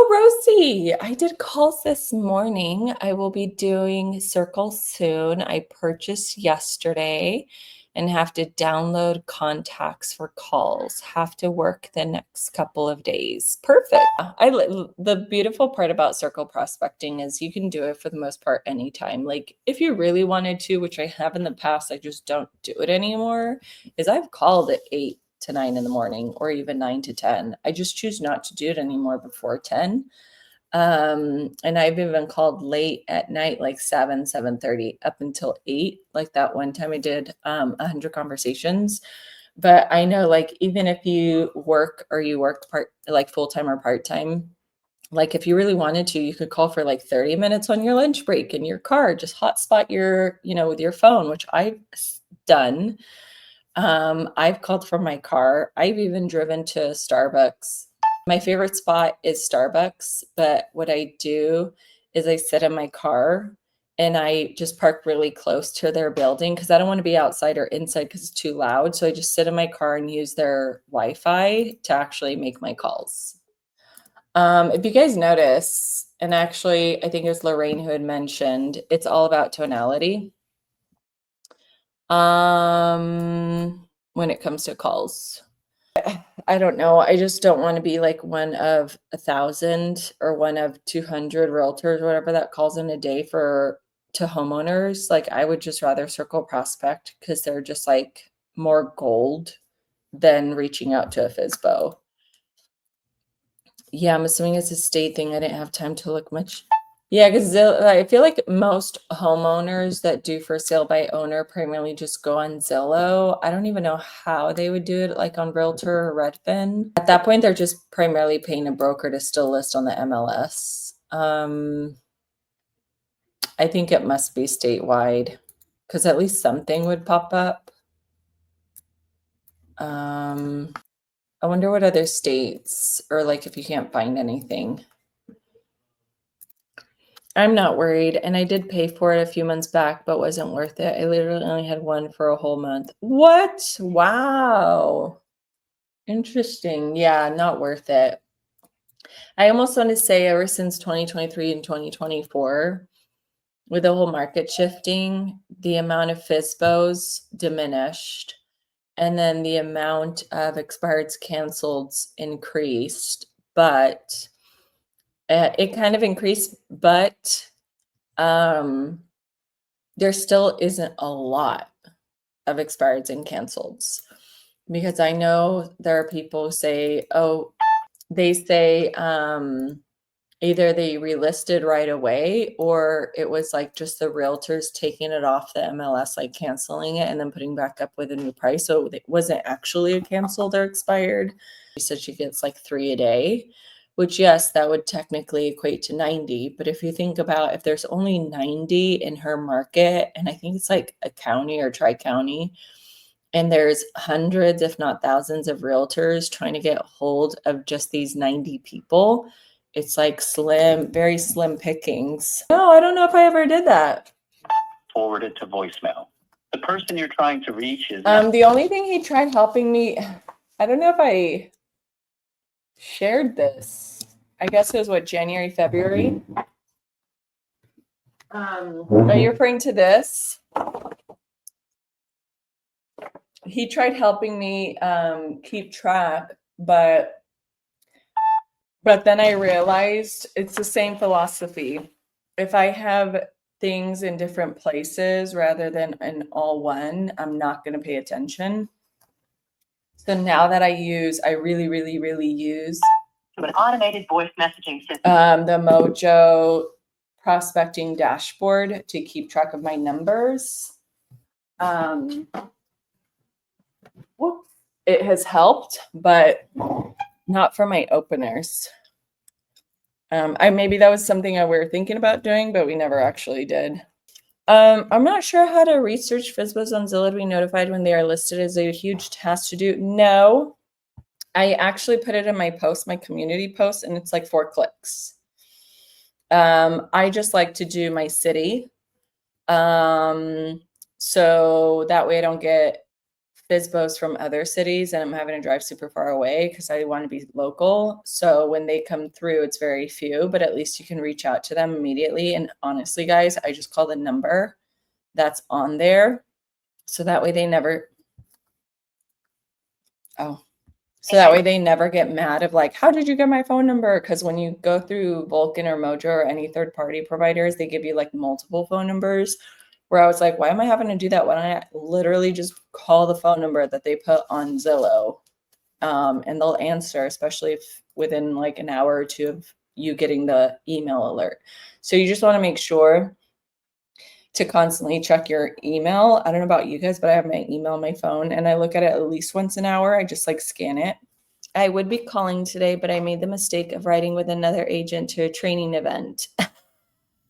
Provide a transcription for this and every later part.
Rosie, I did calls this morning. I will be doing circles soon. I purchased yesterday and have to download contacts for calls. Have to work the next couple of days. Perfect. The beautiful part about circle prospecting is you can do it for the most part anytime. Like if you really wanted to, which I have in the past, I just don't do it anymore, is I've called at 8 to 9 in the morning or even 9 to 10. I just choose not to do it anymore before 10. And I've even called late at night, like 7:30 up until 8. Like that one time I did 100 conversations. But I know like even if you work or you work like full-time or part-time, like if you really wanted to, you could call for like 30 minutes on your lunch break in your car, just hotspot your, with your phone, which I've done. I've called from my car. I've even driven to Starbucks. My favorite spot is Starbucks, but what I do is I sit in my car and I just park really close to their building because I don't want to be outside or inside because it's too loud. So I just sit in my car and use their Wi-Fi to actually make my calls. If you guys notice, and actually I think it was Lorraine who had mentioned, it's all about tonality. When it comes to calls, I don't know. I just don't want to be like one of 1,000 or one of 200 realtors or whatever that calls in a day to homeowners. Like I would just rather circle prospect because they're just like more gold than reaching out to a FSBO. Yeah, I'm assuming it's a state thing. I didn't have time to look much. Yeah, because I feel like most homeowners that do for sale by owner primarily just go on Zillow. I don't even know how they would do it, like on Realtor or Redfin. At that point, they're just primarily paying a broker to still list on the MLS. I think it must be statewide because at least something would pop up. I wonder what other states, or like if you can't find anything. I'm not worried, and I did pay for it a few months back, but wasn't worth it. I literally only had one for a whole month. What? Wow. Interesting. Yeah, not worth it. I almost want to say ever since 2023 and 2024, with the whole market shifting, the amount of FSBOs diminished, and then the amount of expireds canceleds increased, but it kind of increased, but there still isn't a lot of expireds and canceleds, because I know there are people who say, oh, they say either they relisted right away or it was like just the realtors taking it off the MLS, like canceling it and then putting back up with a new price. So it wasn't actually a canceled or expired. She said she gets like 3 a day, which yes, that would technically equate to 90. But if you think about if there's only 90 in her market, and I think it's like a county or tri-county, and there's hundreds, if not thousands of realtors trying to get hold of just these 90 people, it's like slim, very slim pickings. No, I don't know if I ever did that. Forwarded to voicemail. The person you're trying to reach is the only thing he tried helping me, I don't know if I shared this. I guess it was what, January, February. Are you referring to this? He tried helping me keep track, but then I realized it's the same philosophy. If I have things in different places rather than in all one, I'm not going to pay attention. So now that I really, really, really use an automated voice messaging system, the Mojo prospecting dashboard to keep track of my numbers. It has helped, but not for my openers. Maybe that was something we were thinking about doing, but we never actually did. I'm not sure how to research FSBOs on Zillow to be notified when they are listed. Is a huge task to do. No, I actually put it in my post, my community post, and it's like 4 clicks. I just like to do my city. So that way I don't get FSBOs from other cities, and I'm having to drive super far away because I want to be local. So when they come through, it's very few, but at least you can reach out to them immediately. And honestly, guys, I just call the number that's on there. So that way they never, so that way they never get mad of like, how did you get my phone number? Because when you go through Vulcan or Mojo or any third party providers, they give you like multiple phone numbers. Where I was like, why am I having to do that? Why don't I literally just call the phone number that they put on Zillow? And they'll answer, especially if within like an hour or two of you getting the email alert. So you just want to make sure to constantly check your email. I don't know about you guys, but I have my email on my phone and I look at it at least once an hour. I just like scan it. I would be calling today, but I made the mistake of riding with another agent to a training event.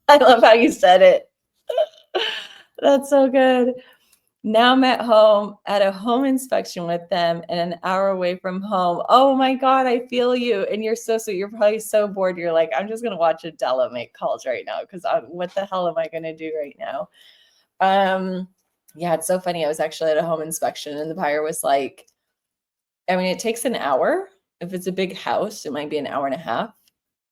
I love how you said it. That's so good. Now I'm at home at a home inspection with them and an hour away from home. Oh my God, I feel you. And you're so sweet. You're probably so bored. You're like, I'm just going to watch Adela make calls right now because what the hell am I going to do right now? Yeah, it's so funny. I was actually at a home inspection and the buyer was like, I mean, it takes an hour. If it's a big house, it might be an hour and a half.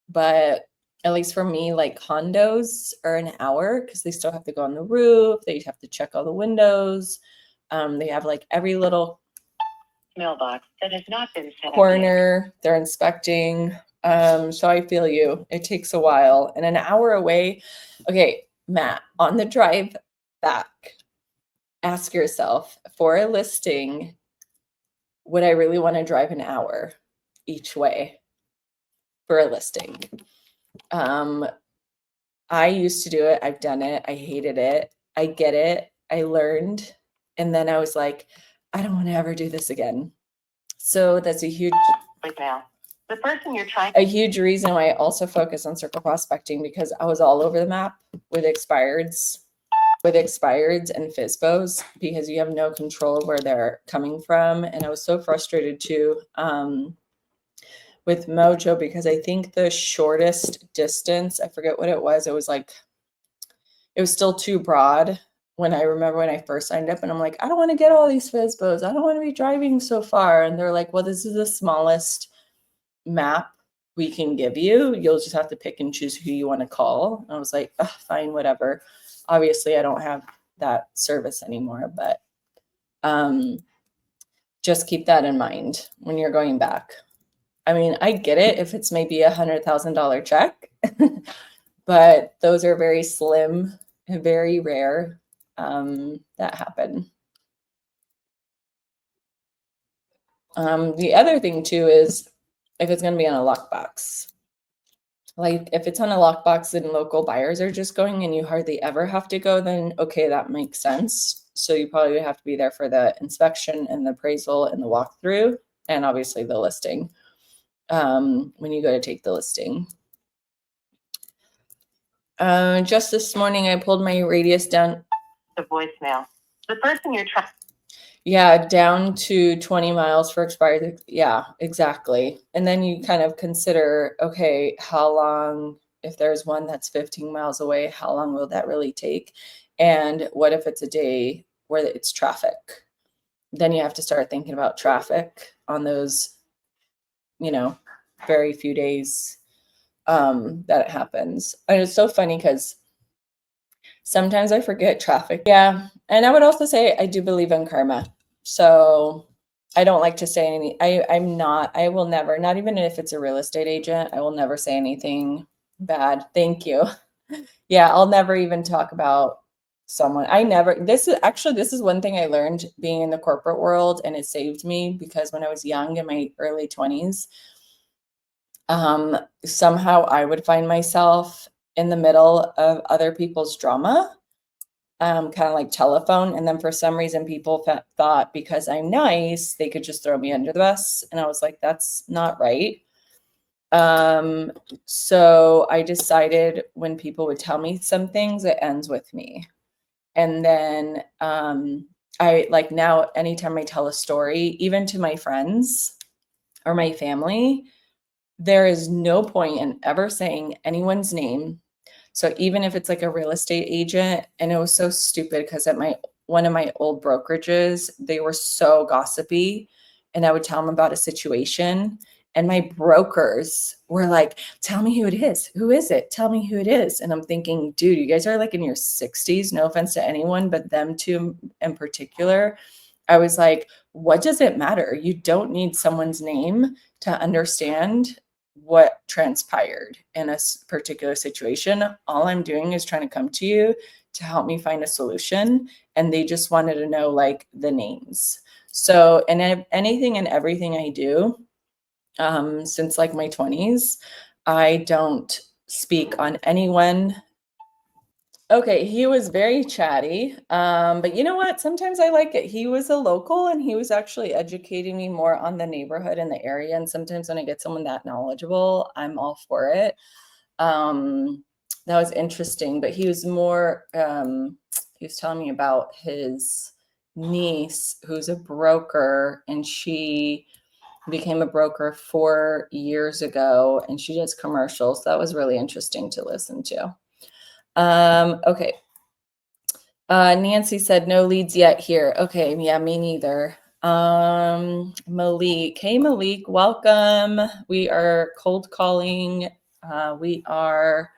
But at least for me, like condos are an hour because they still have to go on the roof. They have to check all the windows. They have like every little Mailbox that has not been set up yet. corner they're inspecting. So I feel you. It takes a while. And an hour away. Okay, Matt, on the drive back, ask yourself for a listing, would I really want to drive an hour each way for a listing? I used to do it. I've done it. I hated it. I get it. I learned. And then I was like, I don't want to ever do this again. So that's a huge The person you're trying a huge reason why I also focus on circle prospecting, because I was all over the map with expireds and FSBOs because you have no control where they're coming from. And I was so frustrated too with Mojo because I think the shortest distance, I forget what it was. It was still too broad when I first signed up, and I'm like, I don't want to get all these FSBOs. I don't want to be driving so far. And they're like, well, this is the smallest map we can give you. You'll just have to pick and choose who you want to call. And I was like, fine, whatever. Obviously, I don't have that service anymore, but just keep that in mind when you're going back. I mean, I get it if it's maybe $100,000 check, but those are very slim and very rare that happen. The other thing too is if it's going to be on a lockbox. Like if it's on a lockbox and local buyers are just going and you hardly ever have to go, then okay, that makes sense. So you probably have to be there for the inspection and the appraisal and the walkthrough and obviously the listing when you go to take the listing. Just this morning, I pulled my radius down. the voicemail. The person you're trying. Yeah, down to 20 miles for expired. Yeah, exactly. And then you kind of consider, okay, how long, if there's one that's 15 miles away, how long will that really take? And what if it's a day where it's traffic? Then you have to start thinking about traffic on those, very few days that it happens. And it's so funny because sometimes I forget traffic. Yeah. And I would also say I do believe in karma. So I don't like to say I will never, not even if it's a real estate agent, I will never say anything bad. Thank you. Yeah. I'll never even talk about someone. This is one thing I learned being in the corporate world, and it saved me because when I was young in my early 20s, somehow I would find myself in the middle of other people's drama, kind of like telephone. And then for some reason, people thought because I'm nice, they could just throw me under the bus. And I was like, that's not right. So I decided when people would tell me some things, it ends with me. And then I like now, anytime I tell a story, even to my friends or my family, there is no point in ever saying anyone's name. So even if it's like a real estate agent, and it was so stupid because at my one of my old brokerages, they were so gossipy, and I would tell them about a situation, and my brokers were like, tell me who it is. Who is it? Tell me who it is. And I'm thinking, dude, you guys are like in your 60s. No offense to anyone, but them two in particular. I was like, what does it matter? You don't need someone's name to understand what transpired in a particular situation. All I'm doing is trying to come to you to help me find a solution. And they just wanted to know like the names. So, and anything and everything I do, since like my 20s, I don't speak on anyone. Okay, he was very chatty, but you know what? Sometimes I like it. He was a local and he was actually educating me more on the neighborhood and the area. And sometimes when I get someone that knowledgeable, I'm all for it. That was interesting, but he was more, he was telling me about his niece who's a broker, and she became a broker 4 years ago, and she does commercials. That was really interesting to listen to. Okay. Nancy said no leads yet here. Okay, yeah, me neither. Malik. Hey, Malik, welcome. We are cold calling. We are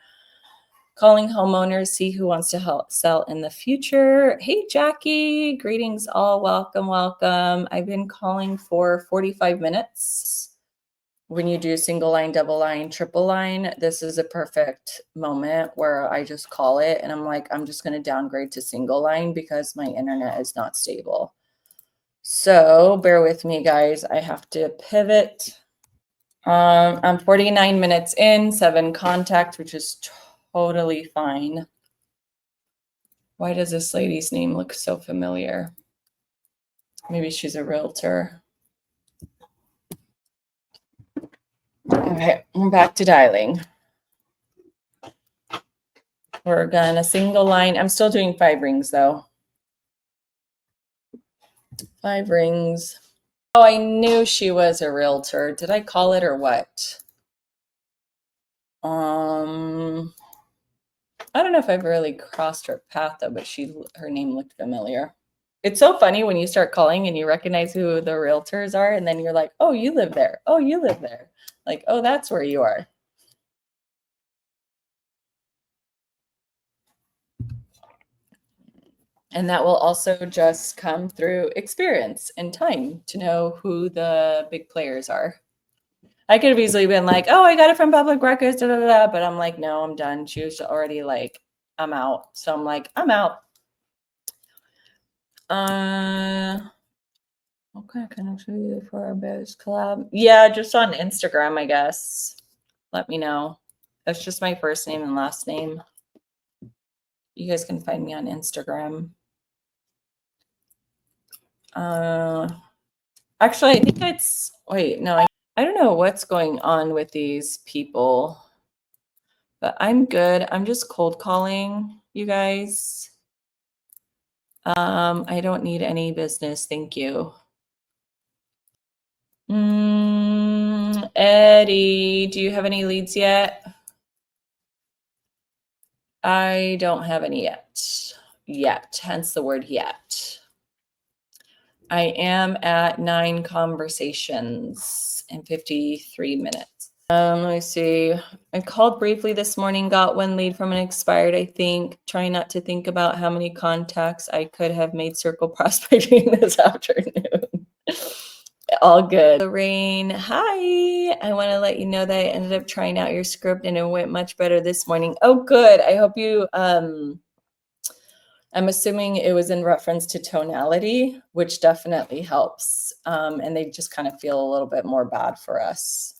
calling homeowners, see who wants to help sell in the future. Hey, Jackie, greetings all. Welcome, welcome. I've been calling for 45 minutes. When you do single line, double line, triple line, this is a perfect moment where I just call it and I'm like, I'm just going to downgrade to single line because my internet is not stable. So bear with me, guys. I have to pivot. I'm 49 minutes in, 7 contacts, which is totally fine. Why does this lady's name look so familiar? Maybe she's a realtor. Okay, I'm back to dialing. We're gonna single line. I'm still doing 5 rings though. 5 rings. Oh, I knew she was a realtor. Did I call it or what? I don't know if I've really crossed her path though, but her name looked familiar. It's so funny when you start calling and you recognize who the realtors are, and then you're like, oh, you live there. Oh, you live there. Like, oh, that's where you are. And that will also just come through experience and time to know who the big players are. I could have easily been like, oh, I got it from public records, da, da, da, but I'm like, no, I'm done. She was already like, I'm out. So I'm like, I'm out. What kind of connection for our Bears collab? Yeah, just on Instagram, I guess. Let me know. That's just my first name and last name. You guys can find me on Instagram. Actually, I think it's, wait, no, I don't know what's going on with these people, but I'm good. I'm just cold calling you guys. I don't need any business. Thank you. Eddie, do you have any leads yet? I don't have any yet, hence the word yet. I am at 9 conversations in 53 minutes. Let me see. I called briefly this morning, got 1 lead from an expired, I think. Trying not to think about how many contacts I could have made circle prospecting this afternoon. All good. Lorraine, hi. I want to let you know that I ended up trying out your script and it went much better this morning. Oh, good. I hope you, I'm assuming it was in reference to tonality, which definitely helps. And they just kind of feel a little bit more bad for us.